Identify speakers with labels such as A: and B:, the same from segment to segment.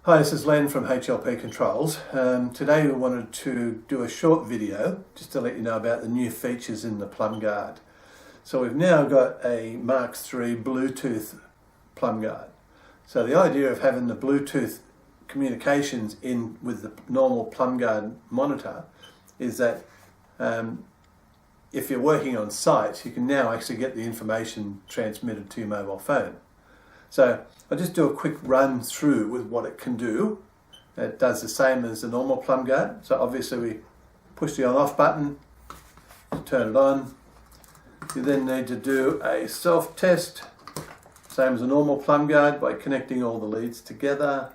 A: Hi, this is Len from HLP Controls. Today we wanted to do a short video just to let you know about the new features in the Plumb Guard. So we've now got a Mark III Bluetooth Plumb Guard. So the idea of having the Bluetooth communications in with the normal Plumb Guard monitor is that if you're working on site, you can now actually get the information transmitted to your mobile phone. So I'll just do a quick run through with what it can do. It does the same as the normal Plumb Guard. So obviously we push the on-off button to turn it on. You then need to do a self-test, same as a normal Plumb Guard, by connecting all the leads together.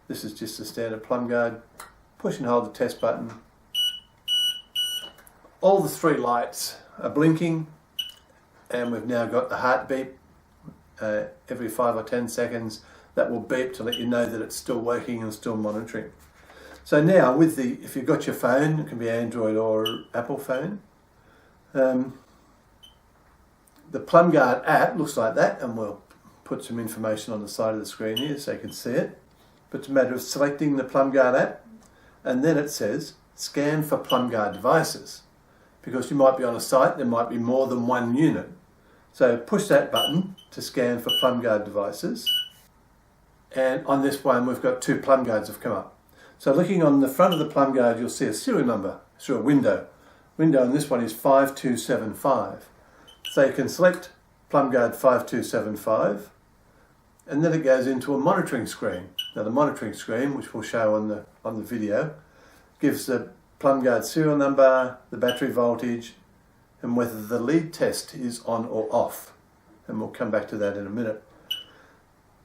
A: This is just the standard Plumb Guard. Push and hold the test button. All the three lights are blinking, and we've now got the heartbeat. Every 5 or 10 seconds that will beep to let you know that it's still working and still monitoring. So now if you've got your phone, it can be Android or Apple phone, the Plumb Guard app looks like that, and we'll put some information on the side of the screen here so you can see it. But it's a matter of selecting the Plumb Guard app, and then it says scan for Plumb Guard devices, because you might be on a site, there might be more than one unit. So push that button to scan for Plumb Guard devices. And on this one, we've got two Plumb Guards have come up. So looking on the front of the Plumb Guard, you'll see a serial number through a window. Window on this one is 5275. So you can select Plumb Guard 5275, and then it goes into a monitoring screen. Now the monitoring screen, which we'll show on the video, gives the Plumb Guard serial number, the battery voltage, and whether the lead test is on or off. And we'll come back to that in a minute.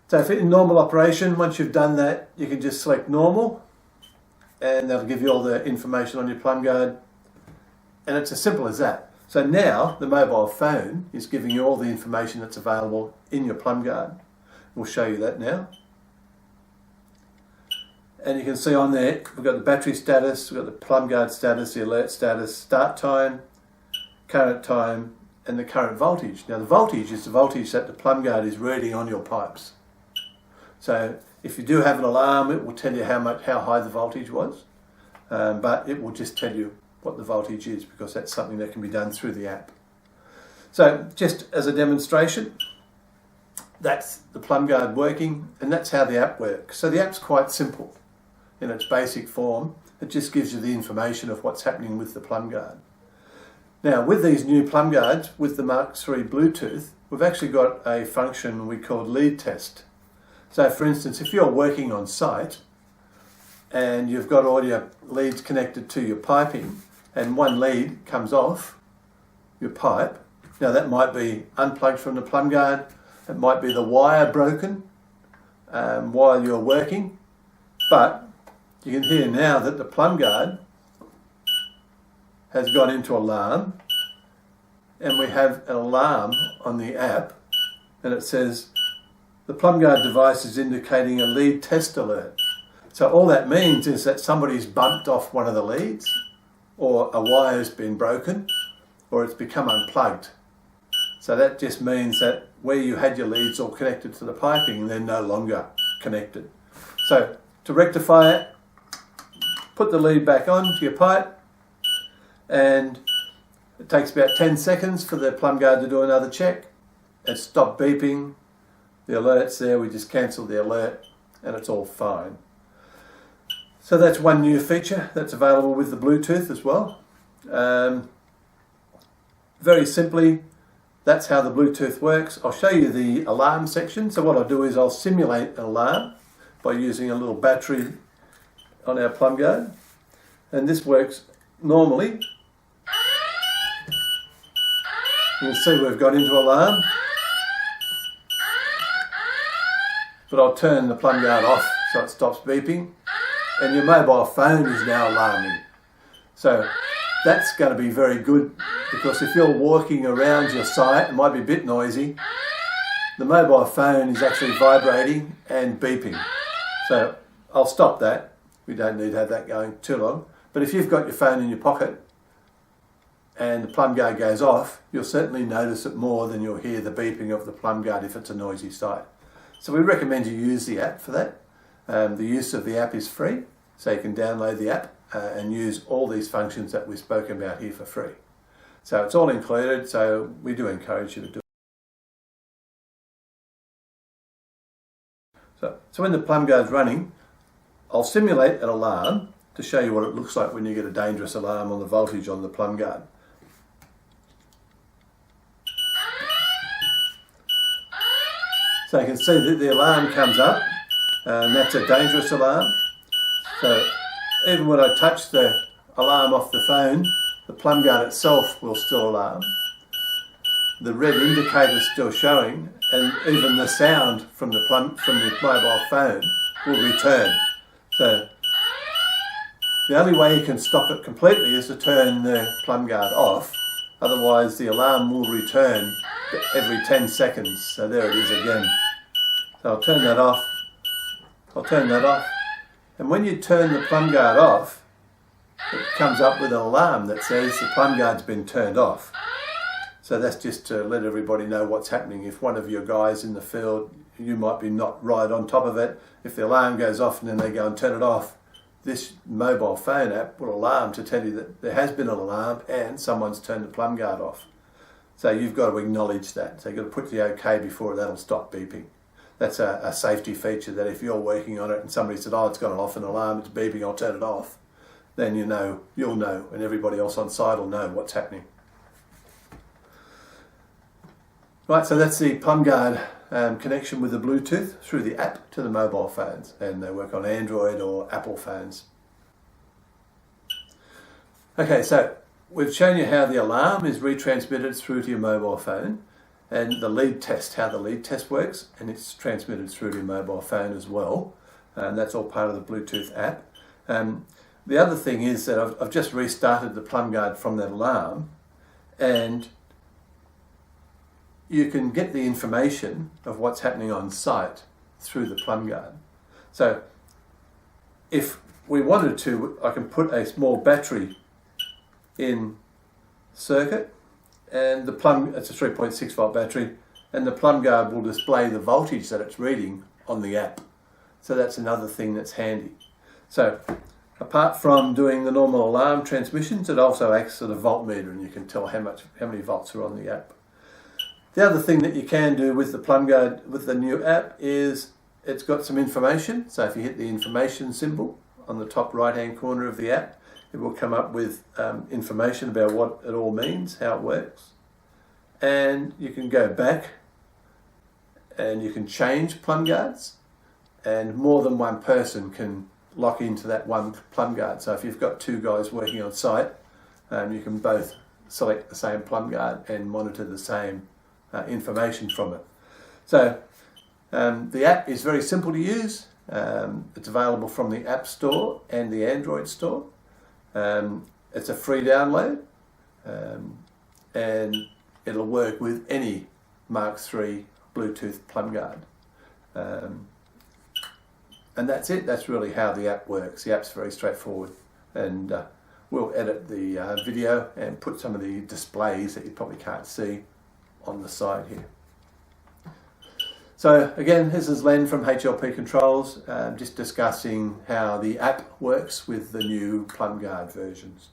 A: So if in normal operation, once you've done that, you can just select normal, and that'll give you all the information on your Plumb Guard. And it's as simple as that. So now the mobile phone is giving you all the information that's available in your Plumb Guard. We'll show you that now. And you can see on there, we've got the battery status, we've got the Plumb Guard status, the alert status, start time, current time, and the current voltage. Now the voltage is the voltage that the Plumb Guard is reading on your pipes. So if you do have an alarm, it will tell you how high the voltage was, but it will just tell you what the voltage is, because that's something that can be done through the app. So just as a demonstration, that's the Plumb Guard working, and that's how the app works. So the app's quite simple in its basic form. It just gives you the information of what's happening with the Plumb Guard. Now with these new Plumb Guards, with the Mark III Bluetooth, we've actually got a function we call lead test. So for instance, if you're working on site and you've got all your leads connected to your piping, and one lead comes off your pipe, now that might be unplugged from the Plumb Guard, it might be the wire broken while you're working, but you can hear now that the Plumb Guard has gone into alarm, and we have an alarm on the app, and it says the Plumb Guard device is indicating a lead test alert. So all that means is that somebody's bumped off one of the leads, or a wire's been broken, or it's become unplugged. So that just means that where you had your leads all connected to the piping, they're no longer connected. So to rectify it, put the lead back on to your pipe, and it takes about 10 seconds for the Plumb Guard to do another check. It's stopped beeping, the alert's there, we just cancel the alert, and it's all fine. So that's one new feature that's available with the Bluetooth as well. Very simply, that's how the Bluetooth works. I'll show you the alarm section. So what I'll do is I'll simulate an alarm by using a little battery on our Plumb Guard. And this works normally. You can see we've got into alarm, but I'll turn the Plumb Guard off so it stops beeping, and your mobile phone is now alarming. So that's going to be very good, because if you're walking around your site, it might be a bit noisy, the mobile phone is actually vibrating and beeping. So I'll stop that. We don't need to have that going too long. But if you've got your phone in your pocket and the Plumb Guard goes off, you'll certainly notice it more than you'll hear the beeping of the Plumb Guard if it's a noisy site. So we recommend you use the app for that. The use of the app is free, so you can download the app and use all these functions that we've spoken about here for free. So it's all included, so we do encourage you to do it. So when the Plumb Guard's running, I'll simulate an alarm to show you what it looks like when you get a dangerous alarm on the voltage on the Plumb Guard. So you can see that the alarm comes up, and that's a dangerous alarm. So even when I touch the alarm off the phone, the Plumb Guard itself will still alarm. The red indicator is still showing, and even the sound from the mobile phone will return. So the only way you can stop it completely is to turn the Plumb Guard off, otherwise the alarm will return every 10 seconds. So there it is again. So I'll turn that off, and when you turn the Plumb Guard off, it comes up with an alarm that says the Plumb Guard's been turned off. So that's just to let everybody know what's happening. If one of your guys in the field, you might be not right on top of it. If the alarm goes off and then they go and turn it off, this mobile phone app will alarm to tell you that there has been an alarm and someone's turned the Plumb Guard off. So you've got to acknowledge that. So you've got to put the OK before that'll stop beeping. That's a safety feature that if you're working on it and somebody said, oh, it's gone off an alarm, it's beeping, I'll turn it off, then you'll know, and everybody else on site will know what's happening. Right, so that's the Plumb Guard connection with the Bluetooth through the app to the mobile phones, and they work on Android or Apple phones. Okay, so we've shown you how the alarm is retransmitted through to your mobile phone, and the lead test, how the lead test works, and it's transmitted through to your mobile phone as well, and that's all part of the Bluetooth app. The other thing is that I've just restarted the Plumb Guard from that alarm, and you can get the information of what's happening on site through the Plumb Guard. So if we wanted to, I can put a small battery in circuit, and it's a 3.6 volt battery, and the Plumb Guard will display the voltage that it's reading on the app. So that's another thing that's handy. So apart from doing the normal alarm transmissions, it also acts as a voltmeter, and you can tell how many volts are on the app. The other thing that you can do with the Plumb Guard, with the new app, is it's got some information. So if you hit the information symbol on the top right hand corner of the app, it will come up with information about what it all means, how it works. And you can go back and you can change Plumb Guards, and more than one person can lock into that one Plumb Guard. So if you've got two guys working on site, you can both select the same Plumb Guard and monitor the same information from it. So the app is very simple to use. It's available from the App Store and the Android Store. It's a free download, and it'll work with any Mark III Bluetooth Plumb Guard. And that's it. That's really how the app works. The app's very straightforward, and we'll edit the video and put some of the displays that you probably can't see on the side here. So again, this is Len from HLP Controls, just discussing how the app works with the new Plumb Guard versions.